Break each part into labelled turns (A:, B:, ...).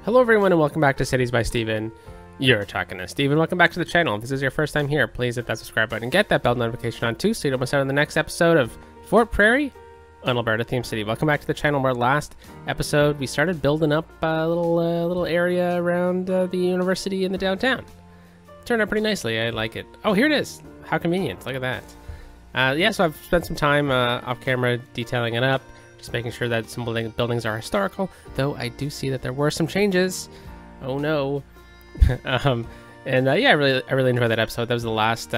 A: Hello everyone and welcome back to Cities by Steven. You're talking to Steven. Welcome back to the channel. If this is your first time here, please hit that subscribe button and get that bell notification on too so you don't miss out on the next episode of Fort Prairie on Alberta Theme City. Welcome back to the channel where last episode we started building up a little area around the university in the downtown. Turned out pretty nicely. I like it. Oh, here it is. How convenient. Look at that. Yeah, so I've spent some time off camera detailing it up. Just making sure that some buildings are historical, though I do see that there were some changes. Oh no. Yeah, I really enjoyed that episode. That was the last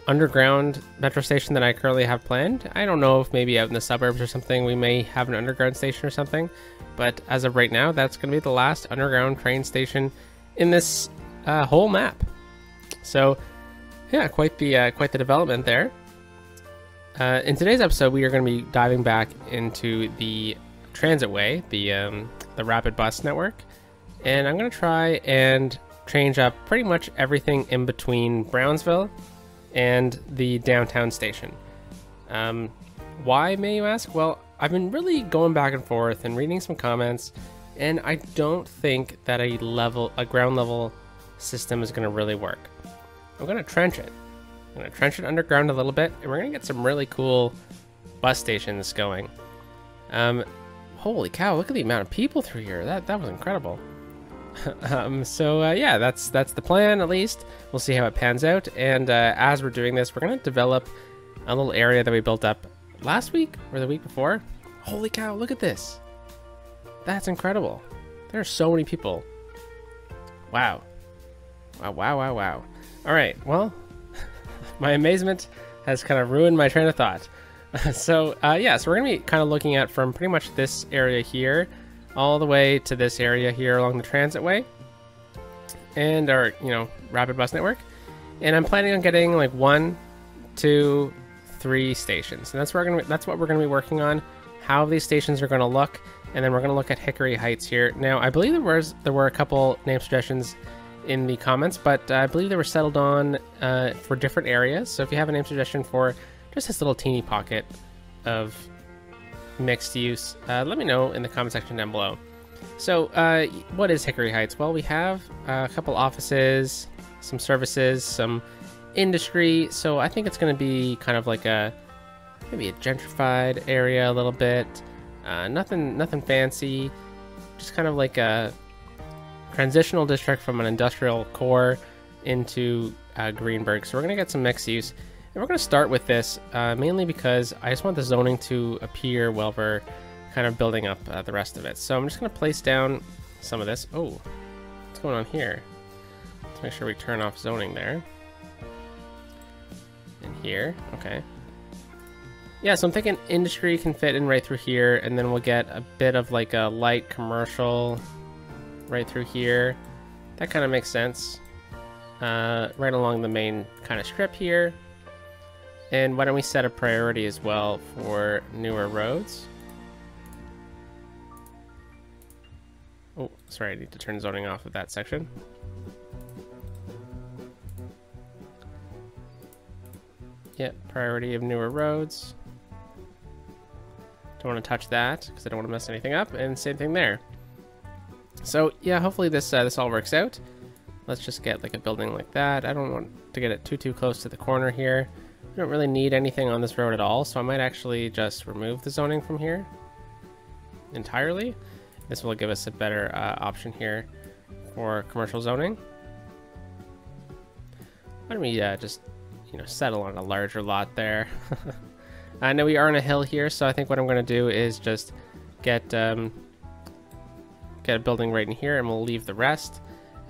A: underground metro station that I currently have planned. I don't know if maybe out in the suburbs or something we may have an underground station or something, but as of right now, that's going to be the last underground train station in this whole map. So yeah, quite the development there. In today's episode, we are going to be diving back into the transitway, the rapid bus network, and I'm going to try and change up pretty much everything in between Brownsville and the downtown station. Why, may you ask? Well, I've been really going back and forth and reading some comments, and I don't think that a ground level system is going to really work. I'm going to trench it. I'm going to trench it underground a little bit, and we're going to get some really cool bus stations going. Holy cow, look at the amount of people through here. That was incredible. Yeah, that's the plan, at least. We'll see how it pans out, and as we're doing this, we're going to develop a little area that we built up last week or the week before. Holy cow, look at this. That's incredible. There are so many people. Wow. Wow. All right, well, my amazement has kind of ruined my train of thought. So we're going to be kind of looking at from pretty much this area here all the way to this area here along the transitway and our, rapid bus network. And I'm planning on getting like 1, 2, 3 stations. And that's what we're going to be working on, how these stations are going to look. And then we're going to look at Hickory Heights here. Now, I believe there were a couple name suggestions in the comments, but I believe they were settled on for different areas. So if you have a name suggestion for just this little teeny pocket of mixed use, let me know in the comment section down below. So what is Hickory Heights? Well, we have a couple offices, some services, some industry. So I think it's going to be kind of like maybe a gentrified area a little bit. Nothing fancy, just kind of like a transitional district from an industrial core into Greenberg. So we're going to get some mixed use. And we're going to start with this mainly because I just want the zoning to appear while we're kind of building up the rest of it. So I'm just going to place down some of this. Oh, what's going on here? Let's make sure we turn off zoning there. And here, okay. Yeah, so I'm thinking industry can fit in right through here, and then we'll get a bit of like a light commercial right through here. That kind of makes sense. Right along the main kind of strip here. And why don't we set a priority as well for newer roads? Oh, sorry, I need to turn zoning off of that section. Yep, priority of newer roads. Don't want to touch that because I don't want to mess anything up. And same thing there. So yeah, hopefully this all works out. Let's just get like a building like that. I don't want to get it too close to the corner here. We don't really need anything on this road at all, so I might actually just remove the zoning from here entirely. This will give us a better option here for commercial zoning. Why don't we just settle on a larger lot there? I know we are on a hill here, so I think what I'm going to do is just get a building right in here, and we'll leave the rest.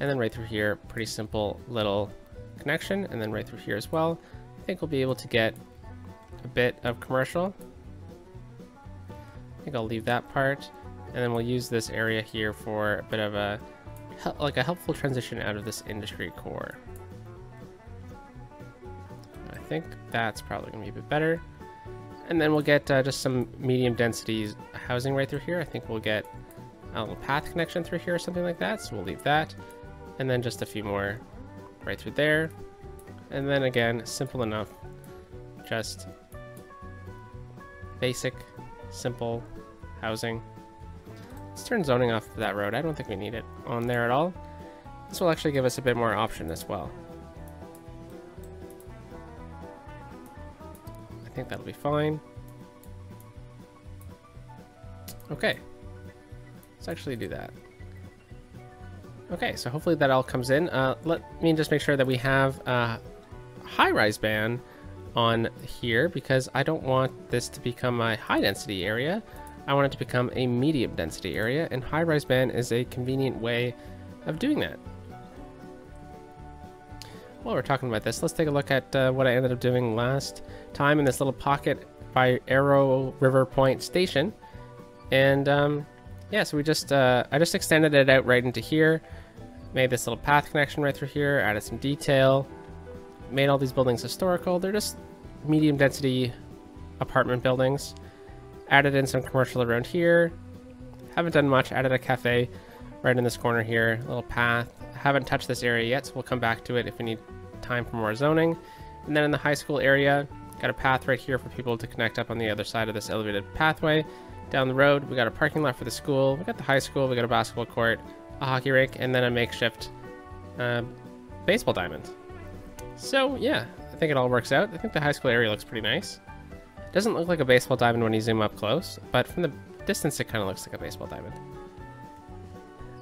A: And then right through here, pretty simple little connection, and then right through here as well. I think we'll be able to get a bit of commercial. I think I'll leave that part, and then we'll use this area here for a bit of a helpful transition out of this industry core. I think that's probably going to be a bit better. And then we'll get just some medium density housing right through here. I think we'll get a little path connection through here or something like that, so we'll leave that. And then just a few more right through there. And then again, simple enough, just basic, simple housing. Let's turn zoning off that road. I don't think we need it on there at all. This will actually give us a bit more option as well. I think that'll be fine. Okay. Let's actually do that. Okay, so hopefully that all comes in. Let me just make sure that we have a high-rise ban on here, because I don't want this to become a high-density area. I want it to become a medium-density area, and high-rise ban is a convenient way of doing that. While we're talking about this, let's take a look at what I ended up doing last time in this little pocket by Arrow River Point Station. And yeah, so we just I just extended it out right into here, made this little path connection right through here, added some detail, made all these buildings historical. They're just medium density apartment buildings. Added in some commercial around here. Haven't done much. Added a cafe right in this corner here, a little path. Haven't touched this area yet, so we'll come back to it if we need time for more zoning. And then in the high school area, got a path right here for people to connect up on the other side of this elevated pathway. Down the road, we got a parking lot for the school, we got the high school, we got a basketball court, a hockey rink, and then a makeshift baseball diamond. So yeah, I think it all works out. I think the high school area looks pretty nice. Doesn't look like a baseball diamond when you zoom up close, but from the distance it kind of looks like a baseball diamond.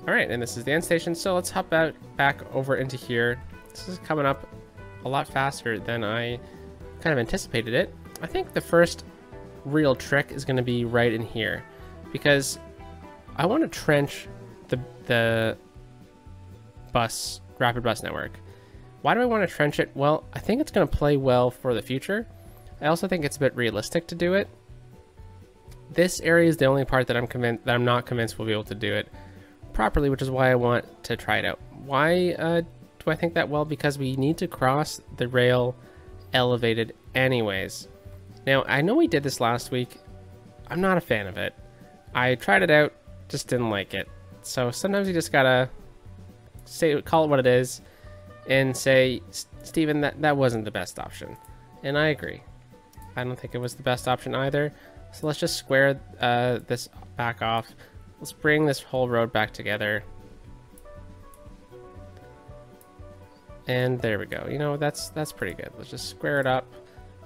A: Alright, and this is the end station, so let's hop out back over into here. This is coming up a lot faster than I kind of anticipated it. I think the first real trick is going to be right in here, because I want to trench the rapid bus network. Why do I want to trench it? Well, I think it's going to play well for the future. I also think it's a bit realistic to do it. This area is the only part that I'm not convinced we'll be able to do it properly, which is why I want to try it out. Why do I think that? Well, because we need to cross the rail elevated anyways. Now, I know we did this last week. I'm not a fan of it. I tried it out, just didn't like it. So sometimes you just gotta call it what it is and say, Steven, that wasn't the best option. And I agree. I don't think it was the best option either. So let's just square this back off. Let's bring this whole road back together. And there we go. You know, that's pretty good. Let's just square it up.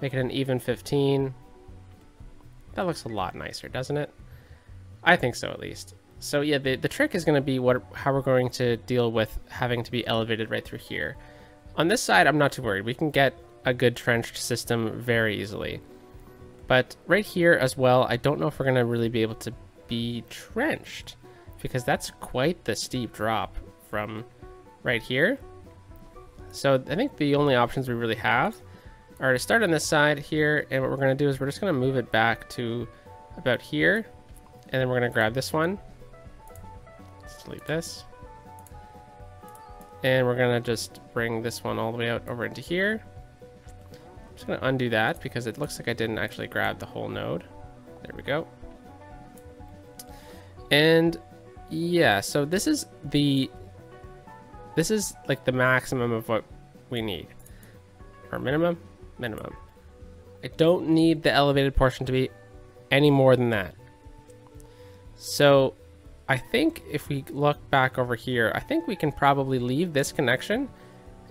A: Make it an even 15. That looks a lot nicer, doesn't it? I think so, at least. So yeah, the trick is going to be how we're going to deal with having to be elevated right through here. On this side, I'm not too worried. We can get a good trenched system very easily. But right here as well, I don't know if we're going to really be able to be trenched, because that's quite the steep drop from right here. So I think the only options we really have are to start on this side here, and what we're going to do is we're just going to move it back to about here, and then we're going to grab this one. Let's delete this. And we're going to just bring this one all the way out over into here. I'm just going to undo that because it looks like I didn't actually grab the whole node. There we go. And yeah, so this is like the maximum of what we need, or minimum. I don't need the elevated portion to be any more than that. So I think if we look back over here, I think we can probably leave this connection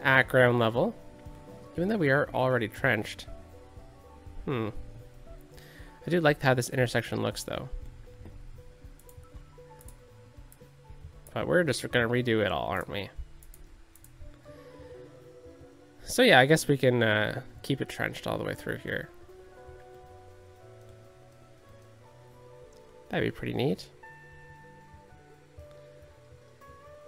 A: at ground level, even though we are already trenched. I do like how this intersection looks though. But we're just going to redo it all, aren't we? So yeah, I guess we can keep it trenched all the way through here. That'd be pretty neat.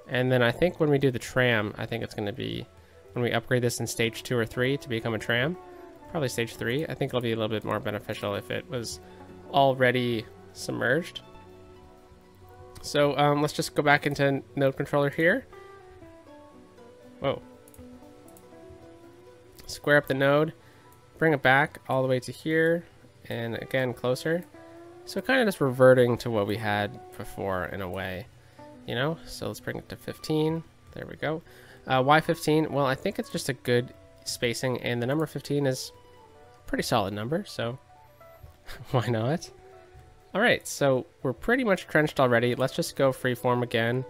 A: And then I think when we do the tram, I think it's going to be when we upgrade this in stage 2 or 3 to become a tram. Probably stage 3. I think it'll be a little bit more beneficial if it was already submerged. So let's just go back into node controller here. Whoa. Square up the node, bring it back all the way to here, and again closer. So kind of just reverting to what we had before in a way, you know? So let's bring it to 15. There we go. Why 15? Well, I think it's just a good spacing, and the number 15 is a pretty solid number, so why not? All right, so we're pretty much trenched already. Let's just go freeform again.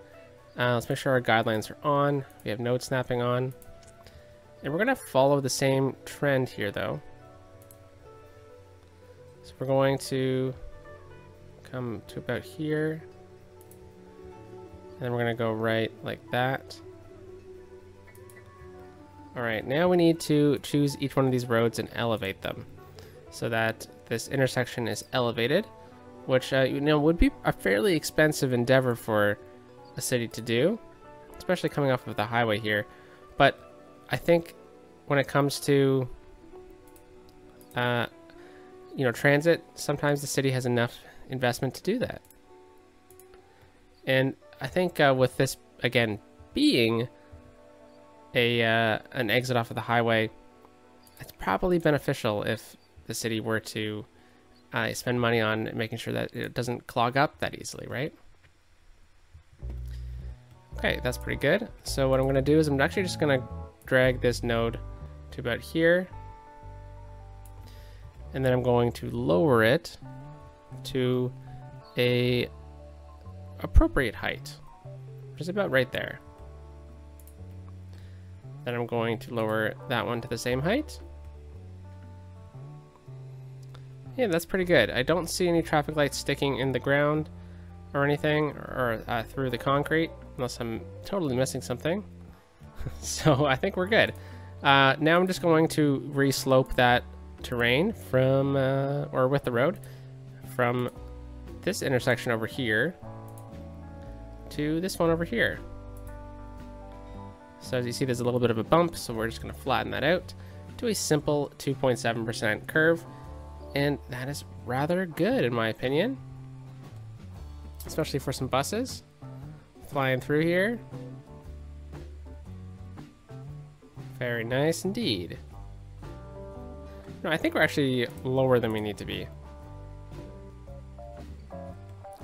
A: Let's make sure our guidelines are on. We have node snapping on. And we're gonna follow the same trend here though. So we're going to come to about here. And then we're gonna go right like that. All right, now we need to choose each one of these roads and elevate them so that this intersection is elevated, which you know would be a fairly expensive endeavor for a city to do, especially coming off of the highway here. But I think when it comes to you know, transit, sometimes the city has enough investment to do that. And I think with this again being an exit off of the highway, it's probably beneficial if the city were to spend money on making sure that it doesn't clog up that easily, right? Okay, that's pretty good. So what I'm going to do is I'm actually just going to drag this node to about here. And then I'm going to lower it to a appropriate height, which is about right there. Then I'm going to lower that one to the same height. Yeah, that's pretty good. I don't see any traffic lights sticking in the ground or anything, or through the concrete, unless I'm totally missing something. So I think we're good. Now I'm just going to re-slope that terrain from, or with the road, from this intersection over here to this one over here. So as you see, there's a little bit of a bump, so we're just going to flatten that out to a simple 2.7% curve. And that is rather good, in my opinion, especially for some buses flying through here. Very nice indeed. No, I think we're actually lower than we need to be.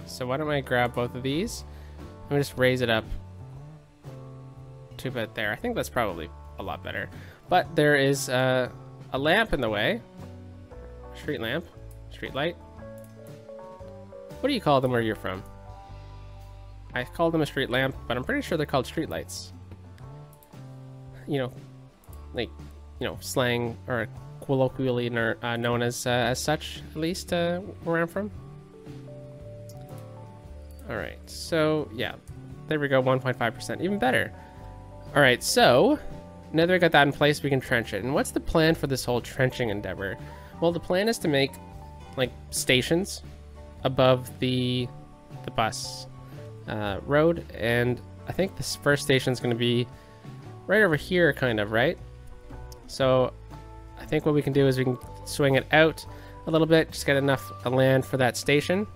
A: So why don't I grab both of these and just raise it up to about there. I think that's probably a lot better. But there is a lamp in the way. Street lamp, street light. What do you call them where you're from? I call them a street lamp, but I'm pretty sure they're called street lights. You know, like, you know, slang or colloquially known as such, at least where I'm from. All right, so yeah, there we go, 1.5%, even better. All right, so now that we got that in place, we can trench it. And what's the plan for this whole trenching endeavor? Well, the plan is to make like stations above the bus road, and I think this first station is going to be right over here, kind of, right? So I think what we can do is we can swing it out a little bit, just get enough land for that station.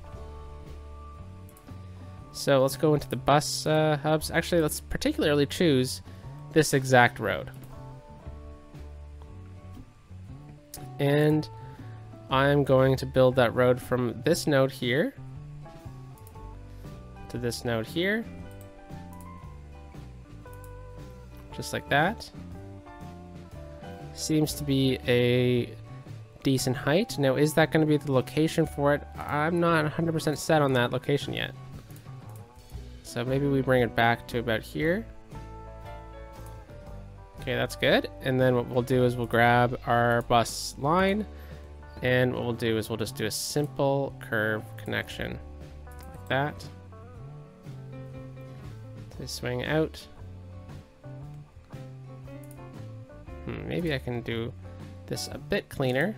A: So let's go into the bus hubs. Actually, let's particularly choose this exact road. And I'm going to build that road from this node here to this node here. Just like that. Seems to be a decent height. Now, is that going to be the location for it? I'm not 100% set on that location yet. So maybe we bring it back to about here. Okay, that's good. And then what we'll do is we'll grab our bus line, and what we'll do is we'll just do a simple curve connection like that. To swing out. Maybe I can do this a bit cleaner.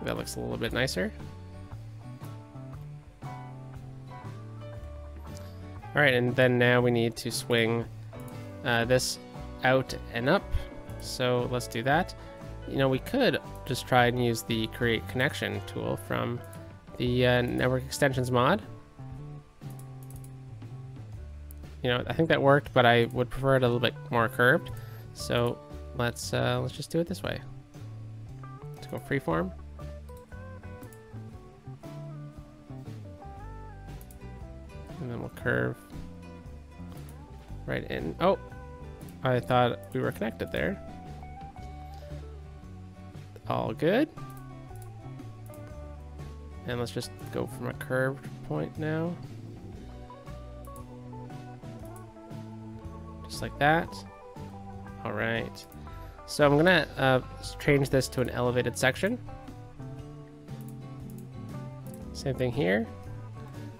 A: That looks a little bit nicer. All right, and then now we need to swing this out and up. So let's do that. You know, we could just try and use the create connection tool from the network extensions mod. You know, I think that worked, but I would prefer it a little bit more curved. So let's just do it this way. Let's go freeform. And then we'll curve right in. Oh, I thought we were connected there. All good. And let's just go from a curved point now. Just like that. All right. So I'm gonna change this to an elevated section. Same thing here.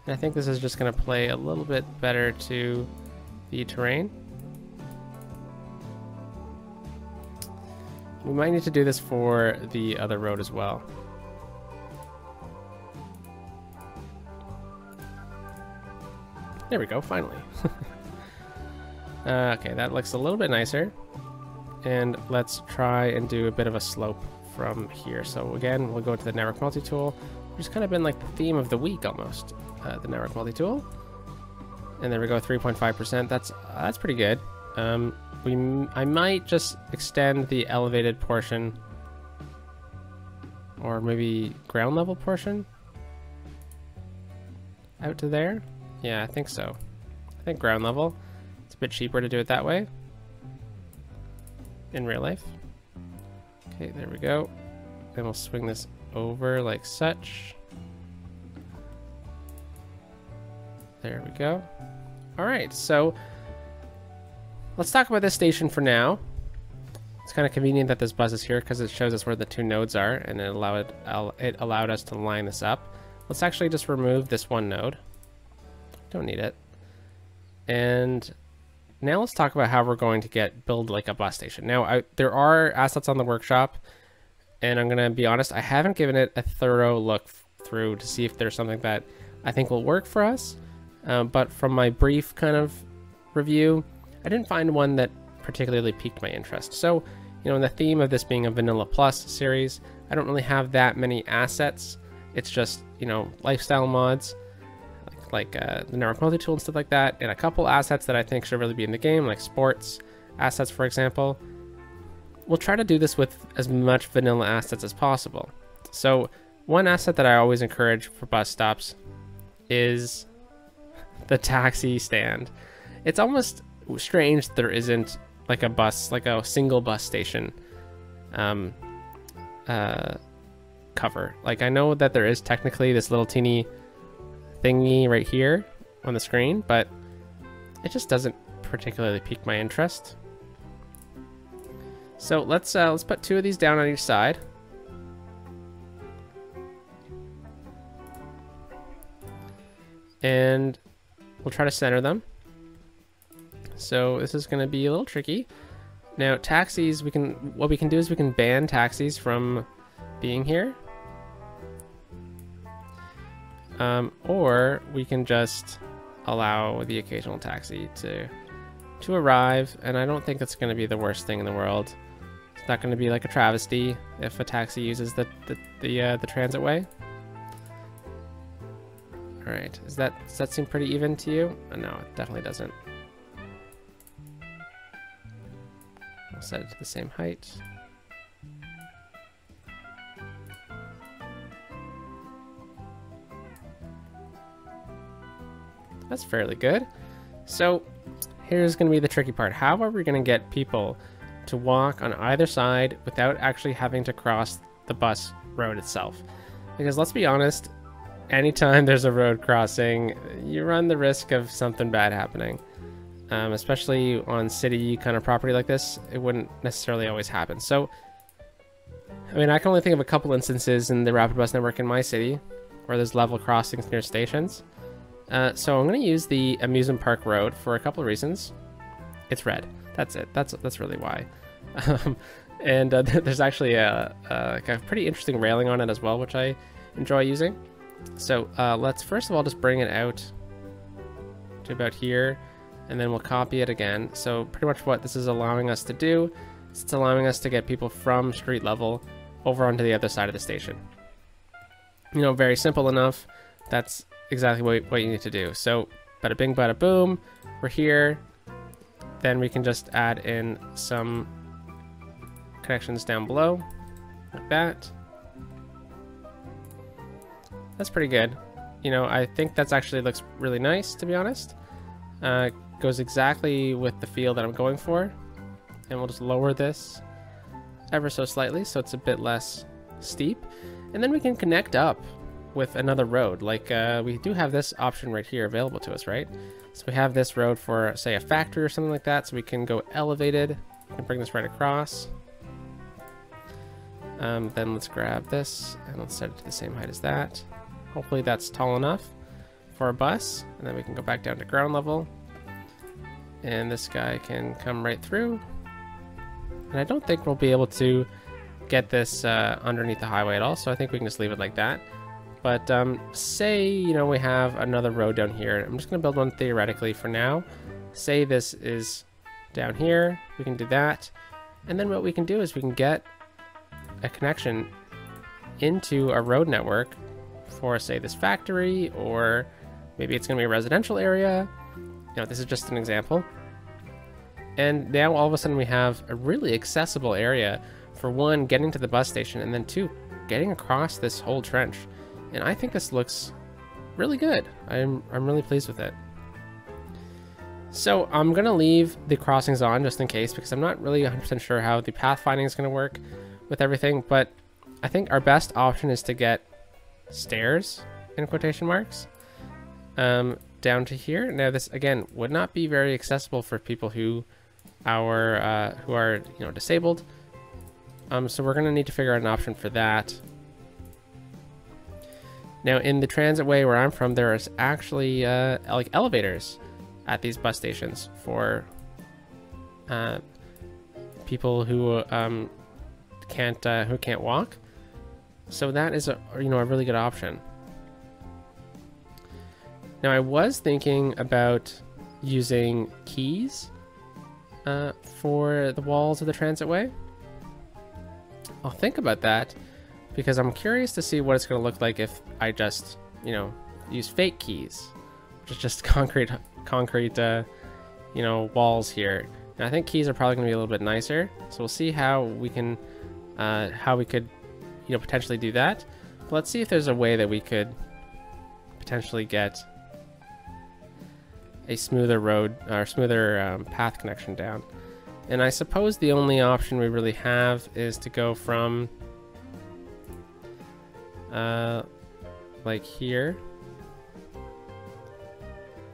A: And I think this is just gonna play a little bit better to the terrain. We might need to do this for the other road as well. There we go, finally. Okay, that looks a little bit nicer. And let's try and do a bit of a slope from here. So again, we'll go to the network multi-tool, which has kind of been like the theme of the week almost, the network multi-tool. And there we go, 3.5%. That's pretty good. I might just extend the elevated portion, or maybe ground level portion out to there. Yeah, I think so. I think ground level. It's a bit cheaper to do it that way in real life. Okay, there we go. Then we'll swing this over like such. There we go. All right, so let's talk about this station for now. It's kind of convenient that this bus is here because it shows us where the two nodes are, and it allowed us to line this up. Let's actually just remove this one node. Don't need it. And now let's talk about how we're going to build like a bus station. Now there are assets on the workshop, and I'm gonna be honest, I haven't given it a thorough look through to see if there's something that I think will work for us. But from my brief kind of review, I didn't find one that particularly piqued my interest. So, you know, in the theme of this being a Vanilla Plus series, I don't really have that many assets. It's just, you know, lifestyle mods, like the network multi-tool and stuff like that, and a couple assets that I think should really be in the game, like sports assets, for example. We'll try to do this with as much vanilla assets as possible. So one asset that I always encourage for bus stops is the taxi stand. It's almost strange there isn't like a bus, like a single bus station cover. Like, I know that there is technically this little teeny thingy right here on the screen, but it just doesn't particularly pique my interest. So let's put two of these down on each side. And we'll try to center them. So this is going to be a little tricky. Now taxis, what we can do is we can ban taxis from being here. Or we can just allow the occasional taxi to arrive, and I don't think that's going to be the worst thing in the world. It's not going to be like a travesty if a taxi uses the transit way. All right, does that seem pretty even to you? No, it definitely doesn't. I'll set it to the same height. That's fairly good. So here's going to be the tricky part. How are we going to get people to walk on either side without actually having to cross the bus road itself? Because let's be honest, anytime there's a road crossing, you run the risk of something bad happening. Especially on city kind of property like this, it wouldn't necessarily always happen. So, I mean, I can only think of a couple instances in the rapid bus network in my city where there's level crossings near stations. So I'm going to use the amusement park road for a couple of reasons. It's red. That's it. That's really why. And there's actually a pretty interesting railing on it as well, which I enjoy using. So let's first of all just bring it out to about here, and then we'll copy it again. So pretty much what this is allowing us to do is it's allowing us to get people from street level over onto the other side of the station. You know, very simple enough. That's exactly what you need to do. So bada bing, bada boom, we're here. Then we can just add in some connections down below, like that. That's pretty good. You know, I think that's actually looks really nice, to be honest. Goes exactly with the feel that I'm going for. and we'll just lower this ever so slightly so it's a bit less steep. And then we can connect up with another road. Like we do have this option right here available to us, right? So we have this road for, say, a factory or something like that, so we can go elevated and bring this right across. Then let's grab this and let's set it to the same height as that. Hopefully that's tall enough for a bus, and then we can go back down to ground level. And this guy can come right through. And I don't think we'll be able to get this underneath the highway at all, so I think we can just leave it like that. But say, you know, we have another road down here. I'm just going to build one theoretically for now. Say this is down here. We can do that. And then what we can do is we can get a connection into a road network for, say, this factory, or maybe it's going to be a residential area. You know, this is just an example. And now all of a sudden we have a really accessible area for, one, getting to the bus station, and then two, getting across this whole trench. And I think this looks really good. I'm really pleased with it. So I'm gonna leave the crossings on just in case, because I'm not really 100% sure how the pathfinding is gonna work with everything, but I think our best option is to get stairs, in quotation marks, down to here. Now this, again, would not be very accessible for people who are you know, disabled. So we're gonna need to figure out an option for that. Now in the transit way where I'm from, there is actually like elevators at these bus stations for people who can't walk. So that is a really good option. Now I was thinking about using keys for the walls of the transitway. I'll think about that, because I'm curious to see what it's going to look like if I just, you know, use fake keys, which is just concrete, you know, walls here. And I think keys are probably going to be a little bit nicer. So we'll see how we can, you know, potentially do that. But let's see if there's a way that we could potentially get a smoother road or smoother path connection down. And I suppose the only option we really have is to go from like here.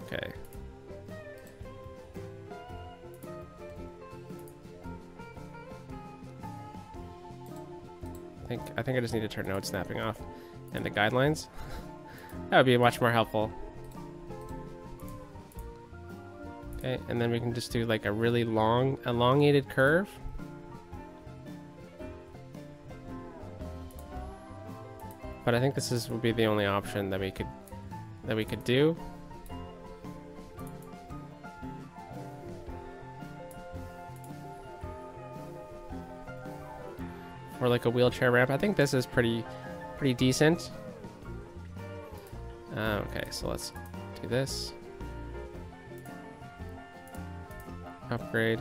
A: Okay. I think I just need to turn node snapping off and the guidelines. That would be much more helpful. Okay, and then we can just do like a really long, elongated curve. But I think this would be the only option that we could do. For like a wheelchair ramp, I think this is pretty decent. Okay, so let's do this. Upgrade.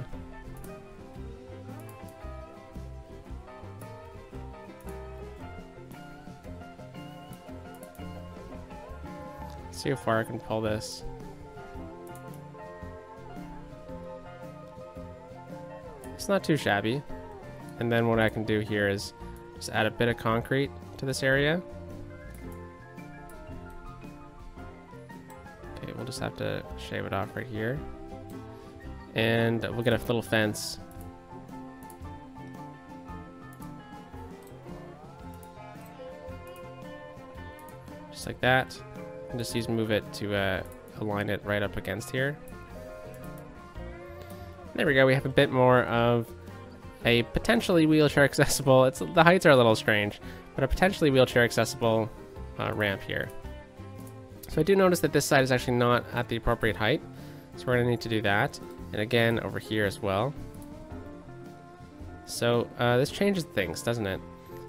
A: See how far I can pull this. It's not too shabby. And then what I can do here is just add a bit of concrete to this area. Okay, we'll just have to shave it off right here. And we'll get a little fence. Just like that. And just use move it to align it right up against here. There we go, we have a bit more of a potentially wheelchair accessible, the heights are a little strange, but a potentially wheelchair accessible ramp here. So I do notice that this side is actually not at the appropriate height, so we're gonna need to do that. And again, over here as well. So this changes things, doesn't it?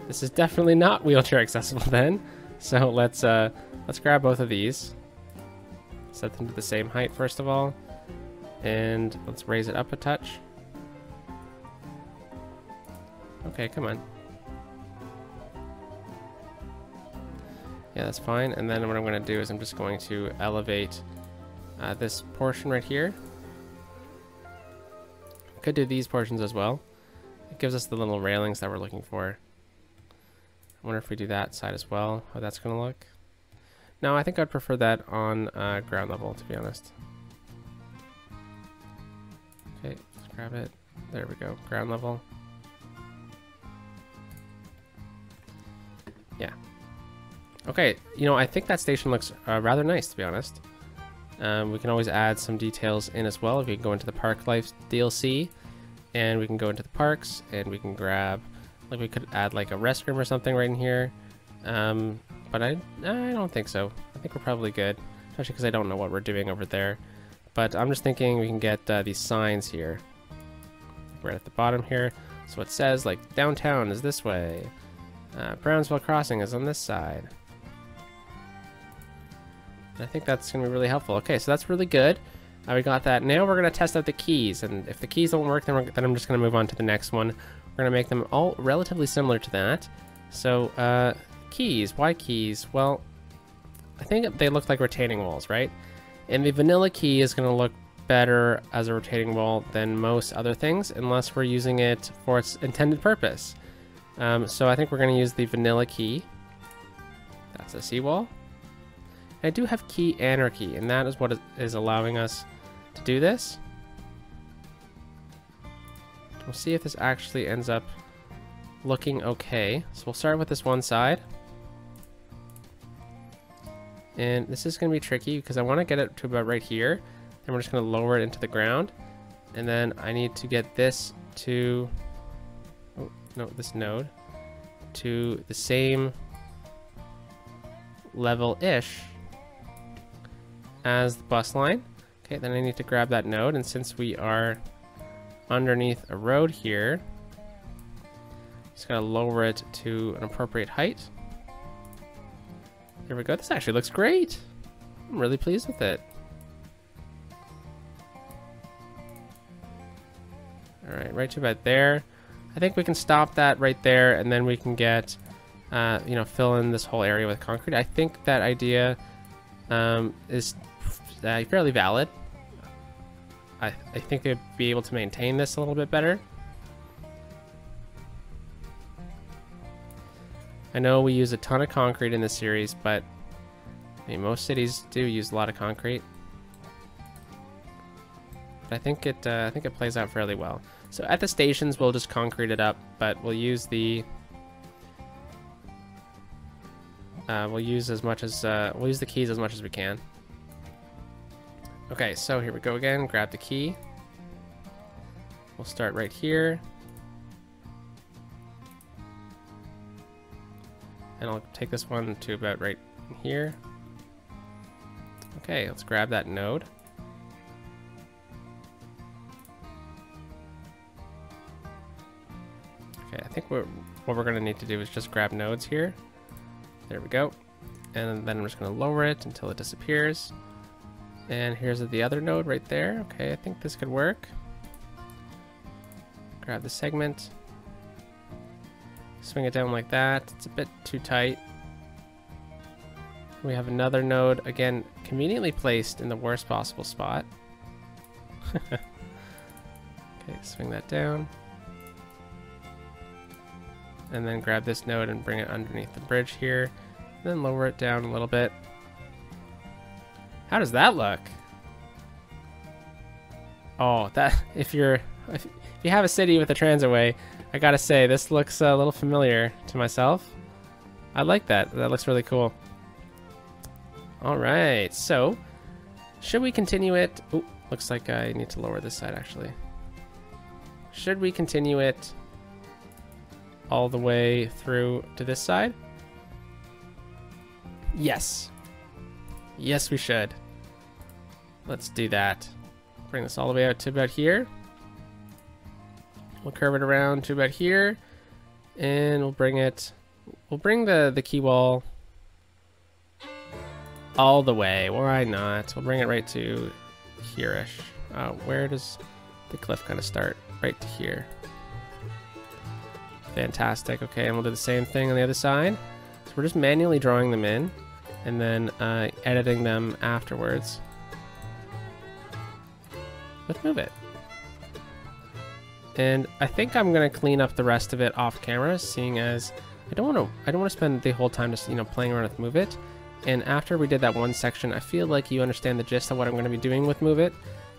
A: This is definitely not wheelchair accessible then. So let's grab both of these. Set them to the same height first of all. And let's raise it up a touch. Okay, come on. Yeah, that's fine. And then what I'm going to do is I'm just going to elevate this portion right here. Could do these portions as well. It gives us the little railings that we're looking for. I wonder if we do that side as well, how that's going to look. No, I think I'd prefer that on ground level, to be honest. Okay, let's grab it. There we go, ground level. Yeah. Okay, you know, I think that station looks rather nice, to be honest. We can always add some details in as well. If we can go into the Park Life DLC, and we can go into the parks, and we can grab, like we could add like a restroom or something right in here. But I don't think so. I think we're probably good, especially because I don't know what we're doing over there. But I'm just thinking we can get these signs here, right at the bottom here. So it says like downtown is this way, Brownsville Crossing is on this side. I think that's going to be really helpful. Okay, so that's really good. We got that. Now we're going to test out the keys, and if the keys don't work, then I'm just going to move on to the next one. We're going to make them all relatively similar to that. So, keys. Why keys? Well, I think they look like retaining walls, right? And the vanilla key is going to look better as a retaining wall than most other things, unless we're using it for its intended purpose. So I think we're going to use the vanilla key. That's a seawall. I do have key anarchy, and that is what is allowing us to do this. We'll see if this actually ends up looking okay. So we'll start with this one side. And this is going to be tricky because I want to get it to about right here. And we're just going to lower it into the ground. And then I need to get this to, oh, no, this node to the same level-ish as the bus line. Okay, then I need to grab that node, and since we are underneath a road here, just gotta lower it to an appropriate height. There we go. This actually looks great. I'm really pleased with it. All right, right to about there. I think we can stop that right there, and then we can get, you know, fill in this whole area with concrete. I think that idea is fairly valid. I think they'd be able to maintain this a little bit better. I know we use a ton of concrete in this series, but I mean, most cities do use a lot of concrete. But I think it plays out fairly well. So at the stations, we'll just concrete it up, but we'll use the we'll use the keys as much as we can. Okay, so here we go again. Grab the key. We'll start right here. And I'll take this one to about right here. Okay, let's grab that node. Okay, I think what we're going to need to do is just grab nodes here. There we go. And then I'm just going to lower it until it disappears. And here's the other node right there. Okay, I think this could work. Grab the segment. Swing it down like that. It's a bit too tight. We have another node, again, conveniently placed in the worst possible spot. Okay, swing that down. And then grab this node and bring it underneath the bridge here. And then lower it down a little bit. How does that look? Oh, that if you have a city with a transitway, I gotta say this looks a little familiar to myself. I like that. That looks really cool. All right, so should we continue it? Oh, looks like I need to lower this side actually. Should we continue it all the way through to this side? Yes. Yes, we should. Let's do that. Bring this all the way out to about here. We'll curve it around to about here, and we'll bring the key wall all the way. Why not? We'll bring it right to here-ish. Where does the cliff kind of start? Right to here. Fantastic. Okay, and we'll do the same thing on the other side. So we're just manually drawing them in, and then editing them afterwards. Let's move it. And I think I'm gonna clean up the rest of it off camera, seeing as I don't want to spend the whole time just, you know, playing around with Move It. And after we did that one section, I feel like you understand the gist of what I'm going to be doing with Move It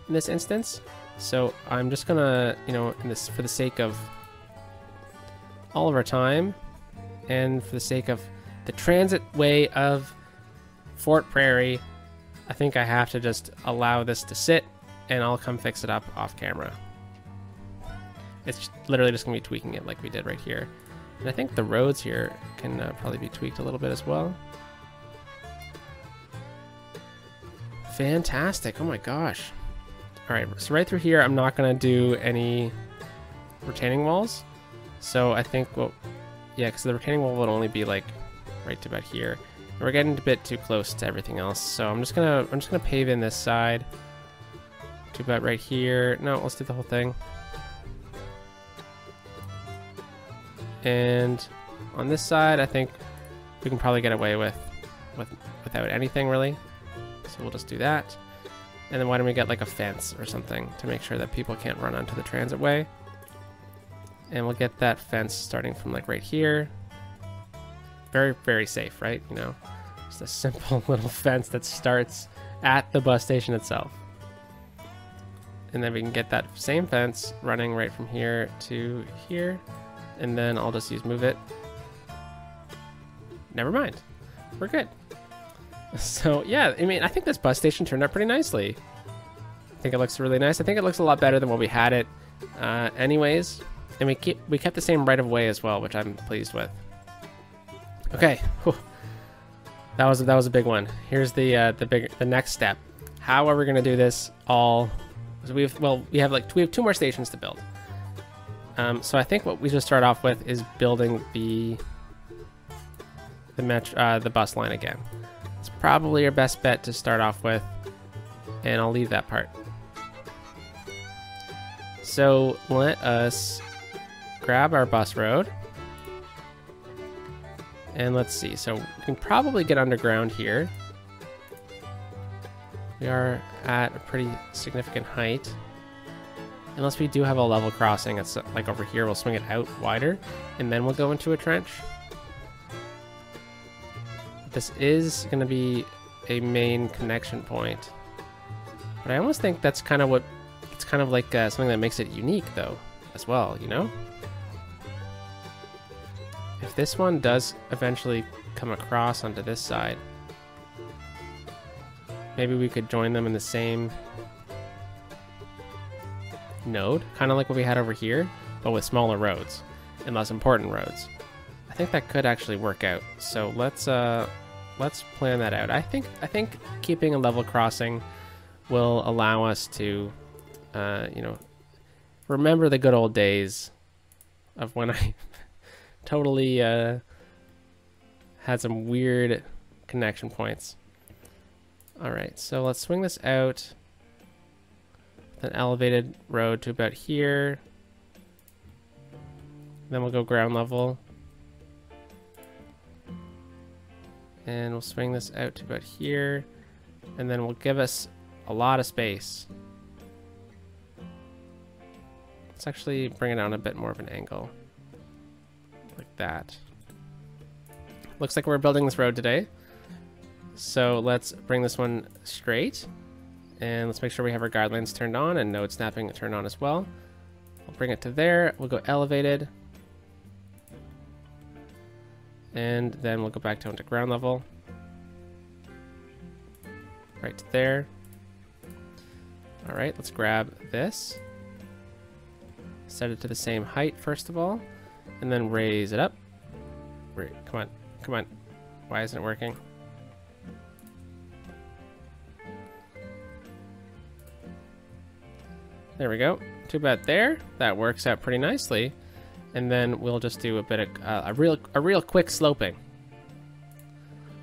A: in this instance. So I'm just gonna, you know, for the sake of all of our time and for the sake of the transit way of Fort Prairie, I think I have to just allow this to sit, and I'll come fix it up off camera. It's literally just gonna be tweaking it like we did right here. And I think the roads here can probably be tweaked a little bit as well. Fantastic, oh my gosh. All right, so right through here, I'm not gonna do any retaining walls. So I think, well, yeah, because the retaining wall would only be like right to about here. And we're getting a bit too close to everything else. So I'm just gonna pave in this side to about right here. No, let's do the whole thing. And on this side, I think we can probably get away without anything really. So we'll just do that. And then why don't we get like a fence or something to make sure that people can't run onto the transit way. And we'll get that fence starting from like right here. Very, very safe, right? You know, just a simple little fence that starts at the bus station itself. And then we can get that same fence running right from here to here. And then I'll just use Move It. Never mind. We're good. So yeah, I mean, I think this bus station turned out pretty nicely. I think it looks really nice. I think it looks a lot better than what we had it anyways. And we kept the same right of way as well, which I'm pleased with. Okay. Whew. That was a big one. Here's the next step. How are we going to do this all? So we have 2 more stations to build. So I think what we should start off with is building the bus line again. It's probably our best bet to start off with, and I'll leave that part. So let us grab our bus road, and let's see. So we can probably get underground here. We are at a pretty significant height. Unless we do have a level crossing, it's like over here, we'll swing it out wider, and then we'll go into a trench. This is going to be a main connection point. But I almost think that's kind of what, it's kind of like something that makes it unique though, as well, you know? If this one does eventually come across onto this side, maybe we could join them in the same node, kind of like what we had over here, but with smaller roads and less important roads. I think that could actually work out. So let's plan that out. I think keeping a level crossing will allow us to, you know, remember the good old days of when I totally had some weird connection points. All right, so let's swing this out. An elevated road to about here. Then we'll go ground level. And we'll swing this out to about here. And then we'll give us a lot of space. Let's actually bring it down a bit more of an angle. Like that. Looks like we're building this road today. So let's bring this one straight. And let's make sure we have our guidelines turned on and node snapping turned on as well. We'll bring it to there. We'll go elevated. And then we'll go back down to ground level. Right to there. All right, let's grab this. Set it to the same height first of all. And then raise it up. Come on, come on. Why isn't it working? There we go. Too bad there. That works out pretty nicely. And then we'll just do a bit of a real quick sloping.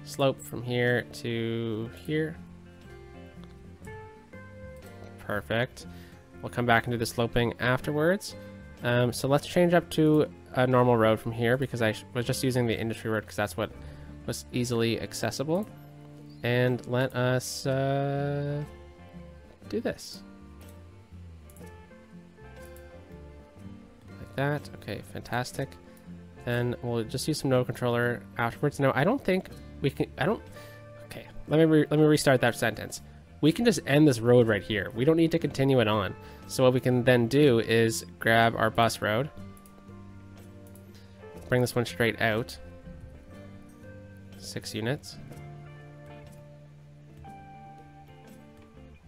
A: Slope from here to here. Perfect. We'll come back and do the sloping afterwards. So let's change up to a normal road from here because I was just using the industry road because that's what was easily accessible. And let us do this. like that. Okay, fantastic. Then we'll just use some node controller afterwards. No, I don't think we can. Okay, let me restart that sentence. We can just end this road right here. We don't need to continue it on. So what we can then do is grab our bus road, bring this one straight out. 6 units.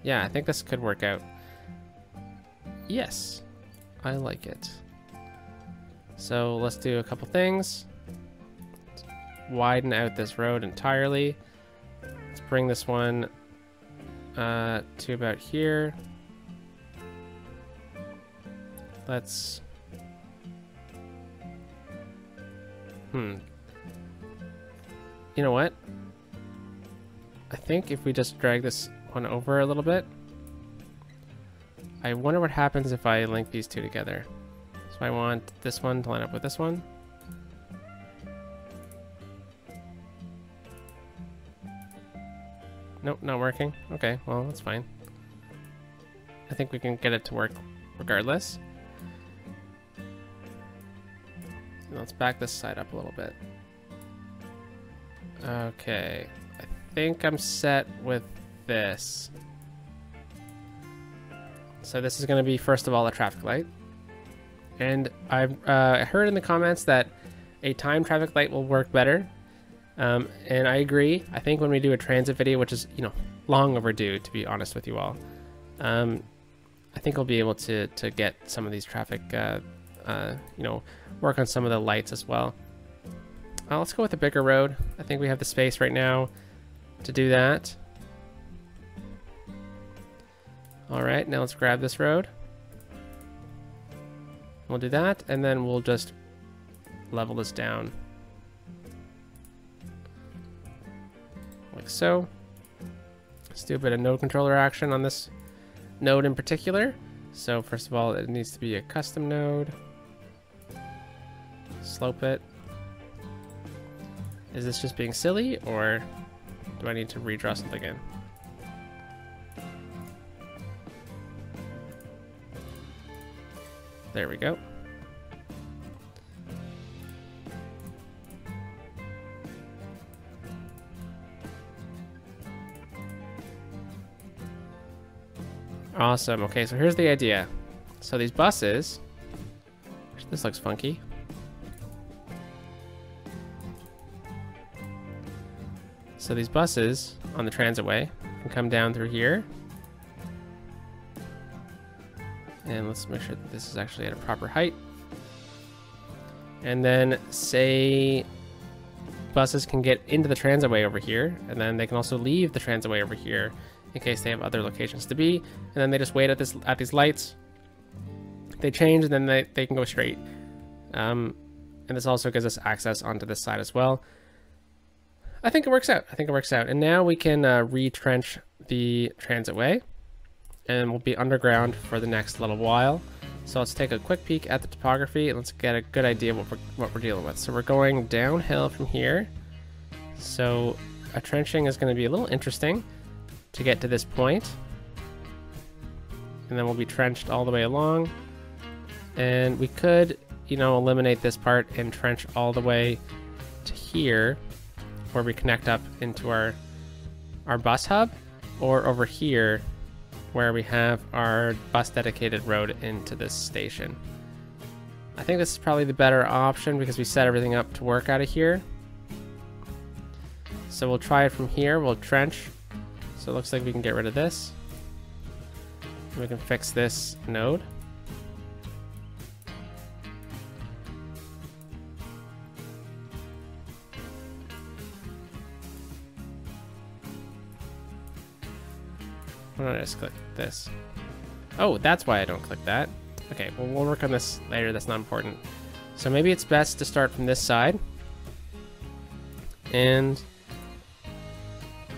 A: Yeah, I think this could work out. Yes, I like it. So let's do a couple things. Let's widen out this road entirely. Let's bring this one to about here. Let's... You know what? I think if we just drag this one over a little bit, I wonder what happens if I link these two together. So I want this one to line up with this one. Nope, not working. Okay, well, that's fine. I think we can get it to work regardless. Let's back this side up a little bit. Okay, I think I'm set with this. So this is going to be, first of all, a traffic light. And I've heard in the comments that a timed traffic light will work better. And I agree. I think when we do a transit video, which is, you know, long overdue, to be honest with you all, I think we'll be able to get some of these traffic, you know, work on some of the lights as well. Let's go with a bigger road. I think we have the space right now to do that. All right, now let's grab this road. We'll do that, and then we'll just level this down. Like so. Let's do a bit of node controller action on this node in particular. So first of all, it needs to be a custom node. Slope it. Is this just being silly, or do I need to redraw something in? There we go. Awesome. Okay, so here's the idea. So these buses, this looks funky. So these buses on the transitway can come down through here. And let's make sure that this is actually at a proper height. And then say buses can get into the transitway over here, and then they can also leave the transitway over here in case they have other locations to be. And then they just wait at these lights. They change, and then they can go straight. And this also gives us access onto this side as well. I think it works out. I think it works out. And now we can retrench the transitway, and we'll be underground for the next little while. So let's take a quick peek at the topography and let's get a good idea of what we're dealing with. So we're going downhill from here. So a trenching is going to be a little interesting to get to this point. And then we'll be trenched all the way along. And we could, you know, eliminate this part and trench all the way to here, where we connect up into our bus hub, or over here where we have our bus dedicated road into this station. I think this is probably the better option because we set everything up to work out of here. So we'll try it from here. We'll trench. So it looks like we can get rid of this. We can fix this node. Why don't I just click this? Oh, that's why I don't click that. Okay, well, we'll work on this later. That's not important. So maybe it's best to start from this side. And...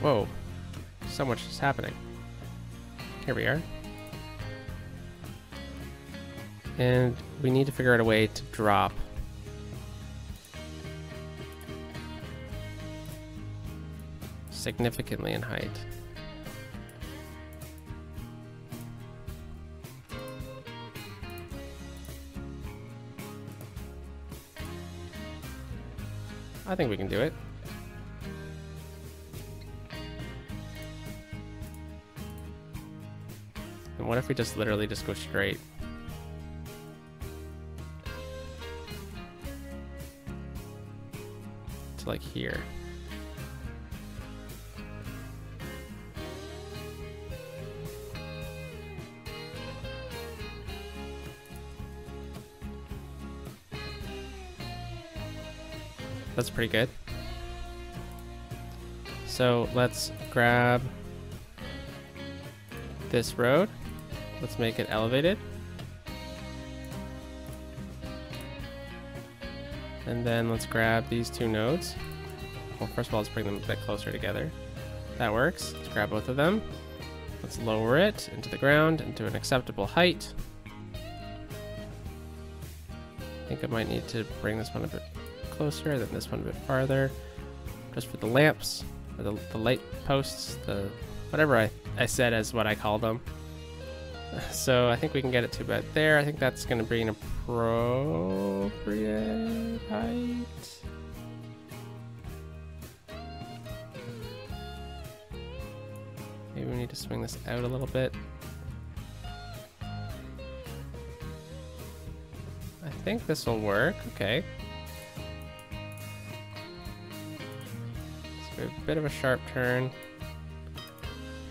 A: whoa. So much is happening. Here we are. And we need to figure out a way to drop. Significantly in height. I think we can do it. And what if we just literally just go straight? To like here. That's pretty good. So let's grab this road. Let's make it elevated. And then let's grab these two nodes. Well, first of all, let's bring them a bit closer together. That works. Let's grab both of them. Let's lower it into the ground into an acceptable height. I think I might need to bring this one a bit closer, then this one a bit farther, just for the lamps, or the light posts, the whatever I said as what I call them. So I think we can get it to about there. I think that's going to be an appropriate height. Maybe we need to swing this out a little bit. I think this will work. Okay. A bit of a sharp turn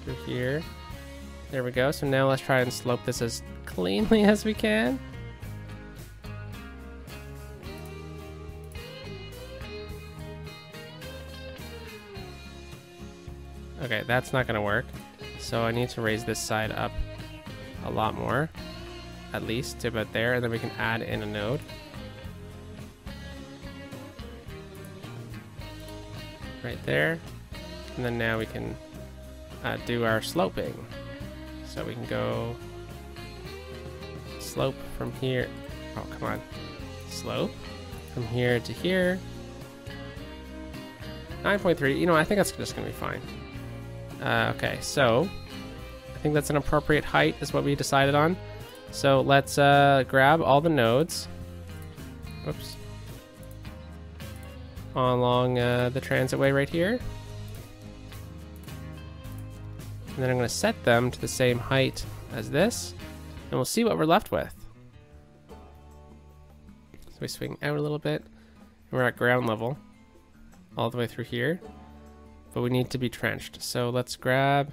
A: through here. There we go. So now let's try and slope this as cleanly as we can. Okay, that's not going to work. So I need to raise this side up a lot more, at least to about there, and then we can add in a node. Right there, and then now we can do our sloping. So we can go slope from here. Oh, come on. Slope from here to here. 9.3. You know, I think that's just gonna be fine. Okay, so I think that's an appropriate height is what we decided on. So let's grab all the nodes. Whoops. Along the transitway right here. And then I'm going to set them to the same height as this, and we'll see what we're left with. So we swing out a little bit, and we're at ground level all the way through here, but we need to be trenched. So let's grab...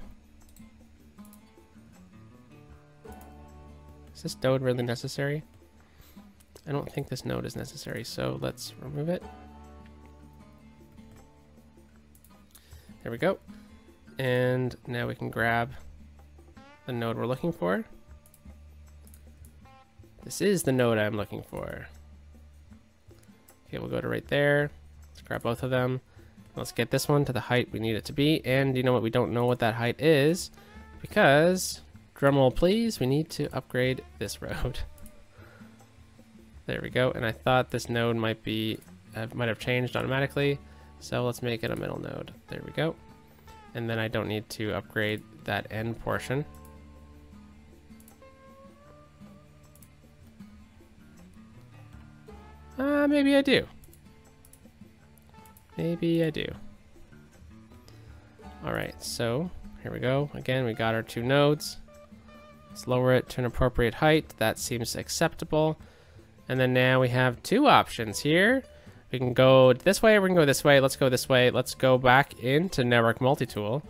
A: Is this node really necessary? I don't think this node is necessary, so let's remove it. There we go. And now we can grab the node we're looking for. This is the node I'm looking for. Okay, we'll go to right there. Let's grab both of them. Let's get this one to the height we need it to be. And you know what? We don't know what that height is because, drumroll please, we need to upgrade this road. There we go. And I thought this node might have changed automatically. So let's make it a middle node. There we go. And then I don't need to upgrade that end portion. Maybe I do. Maybe I do. All right, so here we go. Again, we got our two nodes. Let's lower it to an appropriate height. That seems acceptable. And then now we have two options here. We can go this way, or we can go this way. Let's go this way. Let's go back into Network Multi-Tool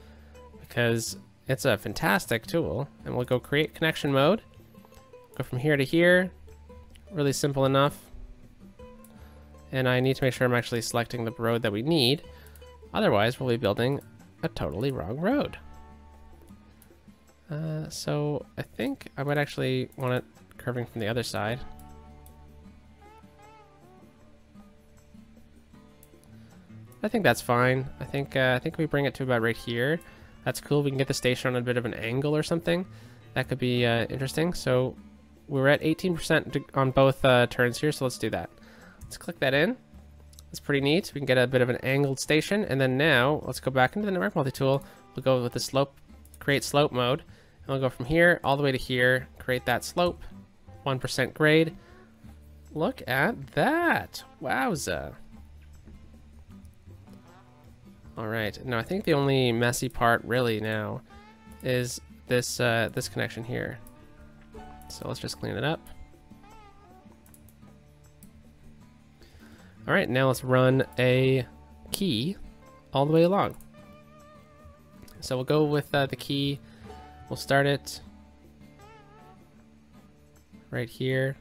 A: because it's a fantastic tool. And we'll go create connection mode. Go from here to here. Really simple enough. And I need to make sure I'm actually selecting the road that we need. Otherwise, we'll be building a totally wrong road. So I think I might actually want it curving from the other side. I think that's fine. I think we bring it to about right here. That's cool. We can get the station on a bit of an angle or something. That could be interesting. So we're at 18% on both turns here, so let's do that. Let's click that in. That's pretty neat. We can get a bit of an angled station. And then now, let's go back into the Network Multi-Tool. We'll go with the slope, create slope mode. And we'll go from here all the way to here, create that slope, 1% grade. Look at that. Wowza. All right. Now I think the only messy part really now is this this connection here. So let's just clean it up. All right, now let's run a key all the way along. So we'll go with the key. We'll start it right here.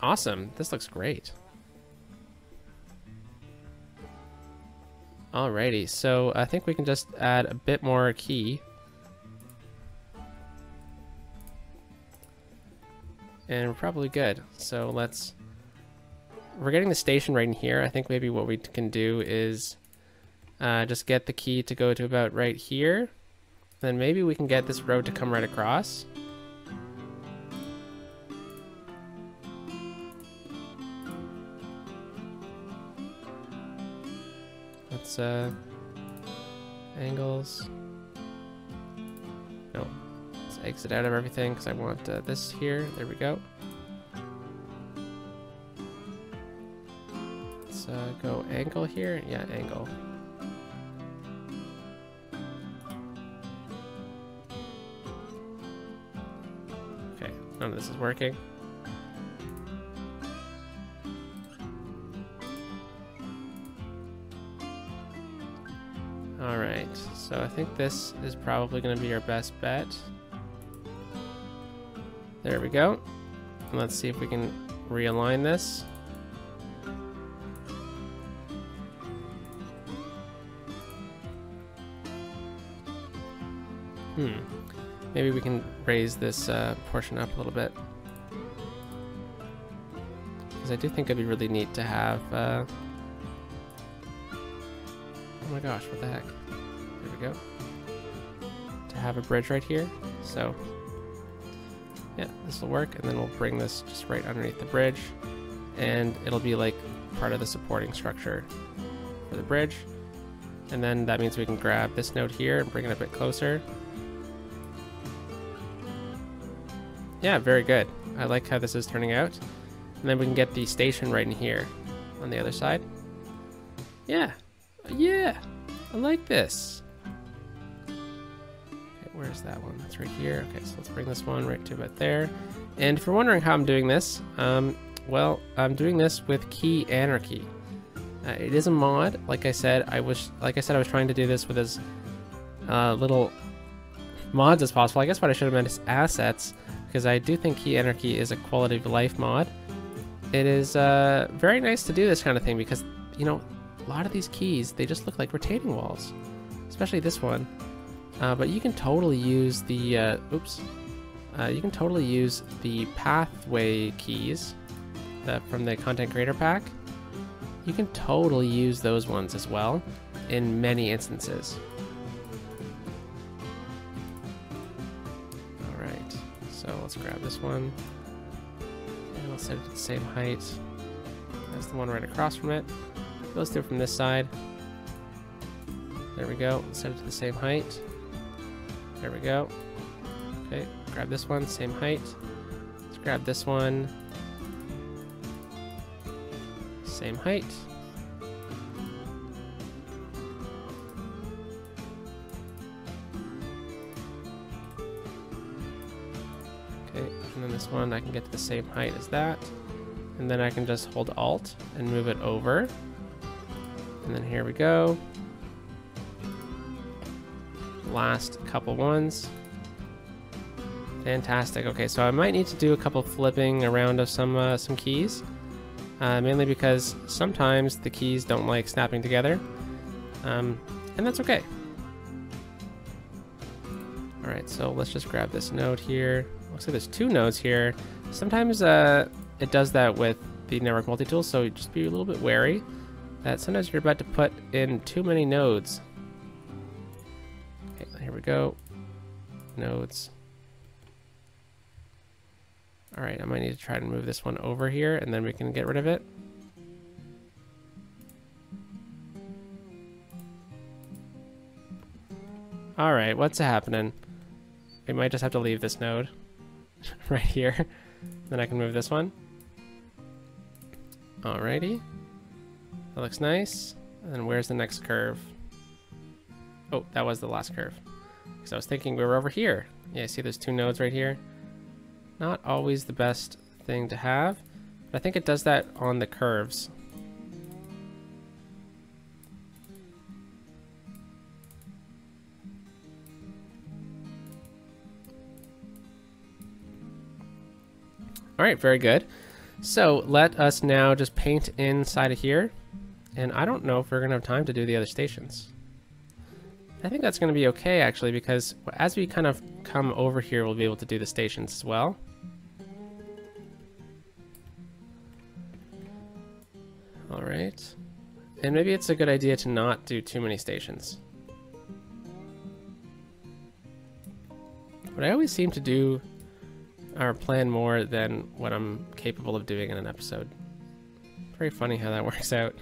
A: Awesome, this looks great. Alrighty, so I think we can just add a bit more key. And we're probably good. So we're getting the station right in here. I think maybe what we can do is just get the key to go to about right here. Then maybe we can get this road to come right across. Let's angles. No, let's exit out of everything because I want this here. There we go. Let's go angle here. Yeah, angle. Okay, none of this is working. Alright, so I think this is probably going to be our best bet. There we go. And let's see if we can realign this. Maybe we can raise this portion up a little bit. Because I do think it'd be really neat to have... oh my gosh, what the heck? There we go. To have a bridge right here. So, yeah, this will work. And then we'll bring this just right underneath the bridge. And it'll be like part of the supporting structure for the bridge. And then that means we can grab this node here and bring it a bit closer. Yeah, very good. I like how this is turning out. And then we can get the station right in here on the other side. Yeah. Yeah, I like this. Okay, where's that one? That's right here. Okay, so let's bring this one right to about there. And if you're wondering how I'm doing this, well, I'm doing this with Key Anarchy. It is a mod. Like I said, I was trying to do this with as little mods as possible. I guess what I should have meant is assets, because I do think Key Anarchy is a quality of life mod. It is very nice to do this kind of thing because, you know, a lot of these keys, they just look like retaining walls, especially this one. But you can totally use the you can totally use the pathway keys from the content creator pack. You can totally use those ones as well in many instances. All right, so let's grab this one and let's set it to the same height as the one right across from it. Goes through from this side. There we go. Set it to the same height. There we go. Okay, grab this one, same height. Let's grab this one. Same height. Okay, and then this one I can get to the same height as that. And then I can just hold Alt and move it over. And then here we go. Last couple ones. Fantastic. Okay, so I might need to do a couple flipping around of some keys, mainly because sometimes the keys don't like snapping together, and that's okay. All right, so let's just grab this node here. Looks like there's 2 nodes here. Sometimes it does that with the network multi-tool, so just be a little bit wary that sometimes you're about to put in too many nodes. Okay, here we go. Nodes. All right, I might need to try to move this one over here, and then we can get rid of it. All right, what's happening? We might just have to leave this node right here. Then I can move this one. Alrighty. That looks nice. And then where's the next curve? Oh, that was the last curve. Because I was thinking we were over here. Yeah, see there's 2 nodes right here. Not always the best thing to have, but I think it does that on the curves. All right, very good. So let us now just paint inside of here. And I don't know if we're gonna have time to do the other stations. I think that's gonna be okay actually, because as we kind of come over here, we'll be able to do the stations as well. All right. And maybe it's a good idea to not do too many stations. But I always seem to do or plan more than what I'm capable of doing in an episode. Very funny how that works out.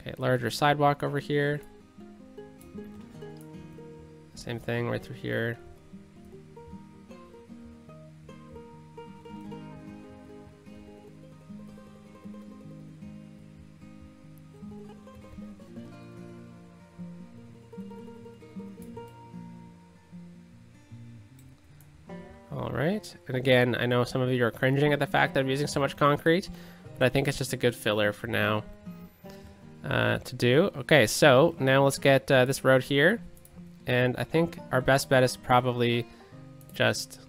A: Okay, larger sidewalk over here. Same thing right through here. Alright, and again, I know some of you are cringing at the fact that I'm using so much concrete, but I think it's just a good filler for now to do. Okay, so now let's get this road here, and I think our best bet is probably just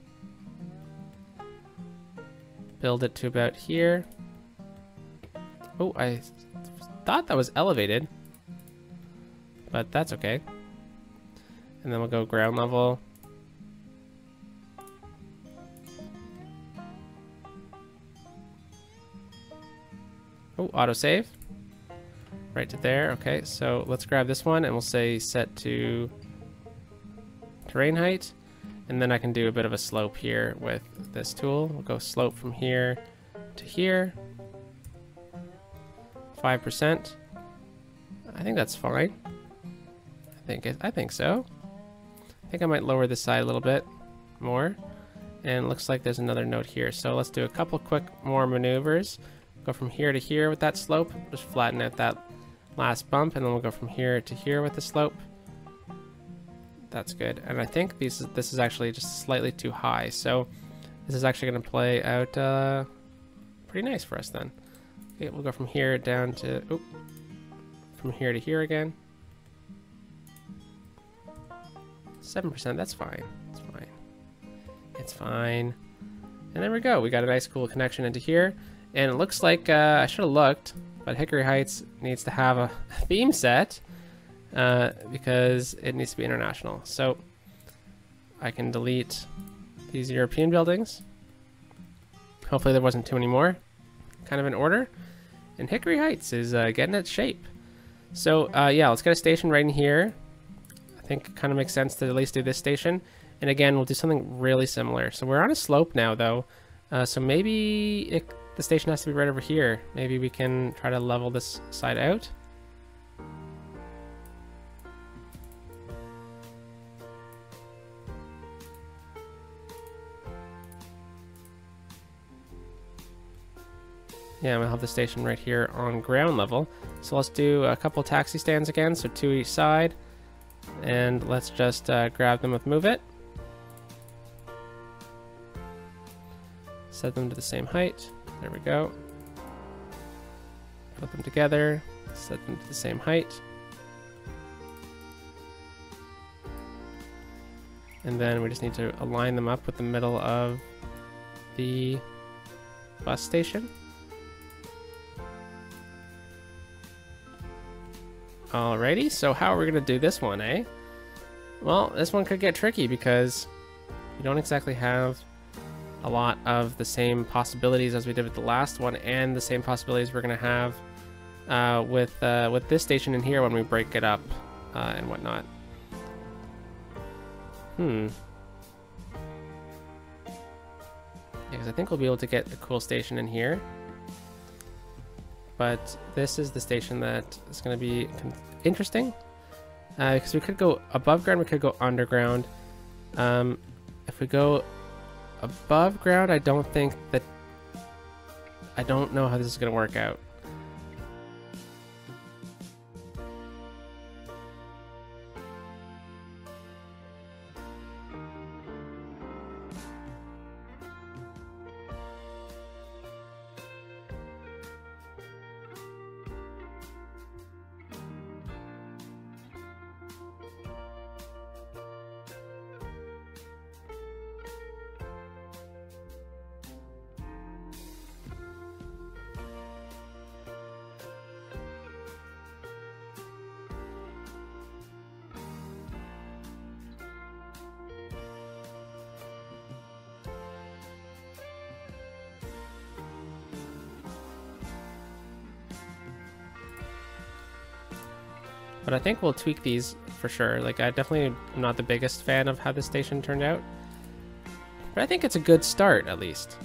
A: build it to about here. Oh, I thought that was elevated, but that's okay. And then we'll go ground level. Oh, autosave. Right to there. Okay, so let's grab this one and we'll say set to terrain height. And then I can do a bit of a slope here with this tool. We'll go slope from here to here. 5%. I think that's fine. I think so. I think I might lower this side a little bit more. And it looks like there's another node here. So let's do a couple quick more maneuvers. Go from here to here with that slope, just flatten out that last bump, and then we'll go from here to here with the slope. That's good. And I think this is actually just slightly too high, so this is actually going to play out pretty nice for us then. Okay, we'll go from here down to, from here to here again. 7%, that's fine. It's fine. It's fine. And there we go. We got a nice cool connection into here. And it looks like I should have looked, but Hickory Heights needs to have a theme set because it needs to be international. So I can delete these European buildings. Hopefully there wasn't too many more. Kind of in order. And Hickory Heights is getting its shape. So yeah, let's get a station right in here. I think it kind of makes sense to at least do this station. And again, we'll do something really similar. So we're on a slope now though. So maybe the station has to be right over here. Maybe we can try to level this side out. Yeah, we'll have the station right here on ground level. So let's do a couple taxi stands again, so 2 each side. And let's just grab them with Move It. Set them to the same height. There we go. Put them together, set them to the same height. And then we just need to align them up with the middle of the bus station. Alrighty, so how are we gonna do this one, eh? Well, this one could get tricky because we don't exactly have a lot of the same possibilities as we did with the last one, and the same possibilities we're going to have with this station in here when we break it up and whatnot. Yeah, because I think we'll be able to get a cool station in here. But this is the station that is going to be interesting. Because we could go above ground, we could go underground. If we go above ground, I don't know how this is going to work out. But I think we'll tweak these for sure. Like, I definitely am not the biggest fan of how this station turned out. But I think it's a good start, at least,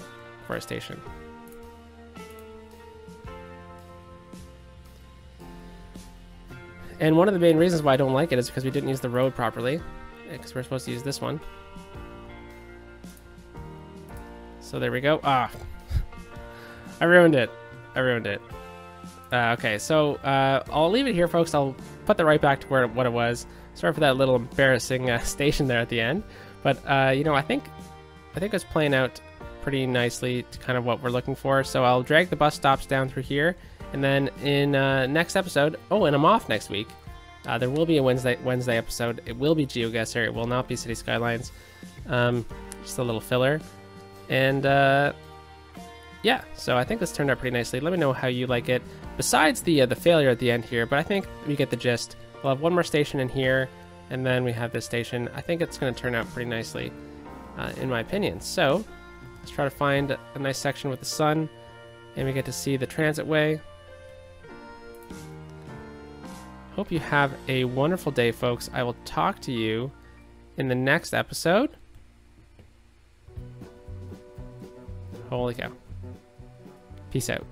A: for a station. And one of the main reasons why I don't like it is because we didn't use the road properly. Because we're supposed to use this one. So there we go. Ah! I ruined it. I ruined it. Okay, so I'll leave it here, folks. I'll put that right back to what it was. Sorry for that little embarrassing station there at the end. But, you know, I think it's playing out pretty nicely to kind of what we're looking for. So I'll drag the bus stops down through here. And then in next episode... Oh, and I'm off next week. There will be a Wednesday episode. It will be GeoGuessr. It will not be City Skylines. Just a little filler. And... yeah, so I think this turned out pretty nicely. Let me know how you like it. Besides the failure at the end here, but I think we get the gist. We'll have one more station in here, and then we have this station. I think it's going to turn out pretty nicely, in my opinion. So let's try to find a nice section with the sun, and we get to see the transit way. Hope you have a wonderful day, folks. I will talk to you in the next episode. Holy cow. Peace out.